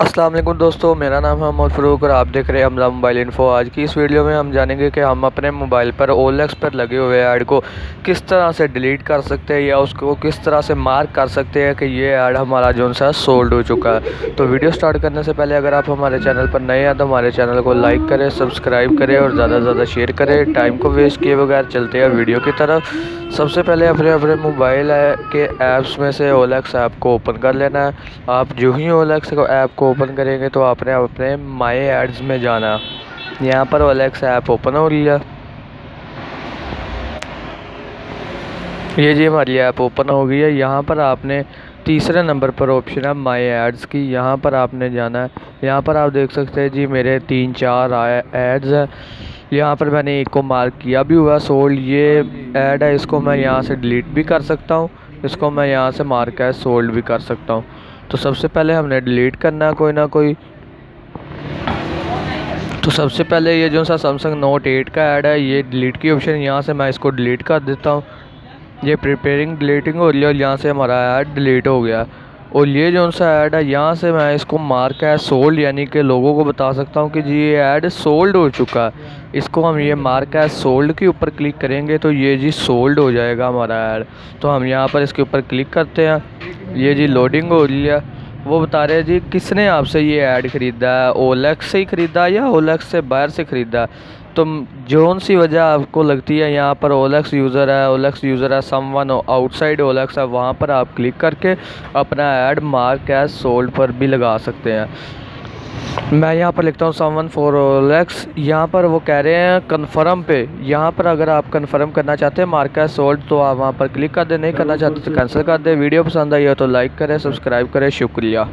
अस्सलाम वालेकुम दोस्तों, मेरा नाम है मोहम्मद फ़ारूक और आप देख रहे हैं हमजा मोबाइल इन्फो। आज की इस वीडियो में हम जानेंगे कि हम अपने मोबाइल पर OLX पर लगे हुए ऐड को किस तरह से डिलीट कर सकते हैं या उसको किस तरह से मार्क कर सकते हैं कि ये ऐड हमारा जो सा सोल्ड हो चुका है। तो वीडियो स्टार्ट करने से पहले अगर आप हमारे चैनल पर नए हैं तो हमारे चैनल को लाइक करें, सब्सक्राइब करें और ज़्यादा से ज़्यादा शेयर करें। टाइम को वेस्ट किए बगैर चलते हैं वीडियो की तरफ। सबसे पहले अपने मोबाइल के ऐप्स में से OLX ऐप को ओपन कर लेना है। आप जो ही OLX को ऐप को ओपन करेंगे तो आपने अपने माई एड्स में जाना। यहाँ पर OLX ऐप ओपन हो लिया। ये जी हमारी ऐप ओपन हो गई है। यहाँ पर आपने तीसरे नंबर पर ऑप्शन है माई एड्स की, यहाँ पर आपने जाना है। यहाँ पर आप देख सकते हैं जी मेरे 3-4 एड्स हैं। यहाँ पर मैंने एक को मार्क किया भी हुआ सोल्ड। ये ऐड है, इसको मैं यहाँ से डिलीट भी कर सकता हूँ, इसको मैं यहाँ से मार्क है सोल्ड भी कर सकता हूँ। तो सबसे पहले हमने डिलीट करना है कोई ना कोई। तो सबसे पहले ये जो सा सैमसंग नोट 8 का ऐड है, ये डिलीट की ऑप्शन, यहाँ से मैं इसको डिलीट कर देता हूँ। ये प्रिपेयरिंग डिलीटिंग हो रही है और यहाँ से हमारा ऐड डिलीट हो गया। और ये जो सा ऐड है, यहाँ से मैं इसको मार्क है सोल्ड, यानी कि लोगों को बता सकता हूँ कि जी ये ऐड सोल्ड हो चुका है। इसको हम ये मार्क है सोल्ड के ऊपर क्लिक करेंगे तो ये जी सोल्ड हो जाएगा हमारा ऐड। तो हम यहाँ पर इसके ऊपर क्लिक करते हैं। ये जी लोडिंग हो रही है। वो बता रहे हैं जी किसने आपसे ये ऐड ख़रीदा है, OLX से ही ख़रीदा या OLX से बाहर से ख़रीदा। तो जौन सी वजह आपको लगती है, यहाँ पर OLX यूज़र है, समवन आउटसाइड OLX है, वहाँ पर आप क्लिक करके अपना ऐड मार्क एज सोल्ड पर भी लगा सकते हैं। मैं यहाँ पर लिखता हूँ समवन फॉर OLX। यहाँ पर वो कह रहे हैं कन्फर्म पे। यहाँ पर अगर आप कन्फर्म करना चाहते हैं मार्क एज सोल्ड तो आप वहाँ पर क्लिक कर दें, नहीं करना चाहते तो कैंसिल कर दें। वीडियो पसंद आई हो तो लाइक करें, सब्सक्राइब करें। शुक्रिया।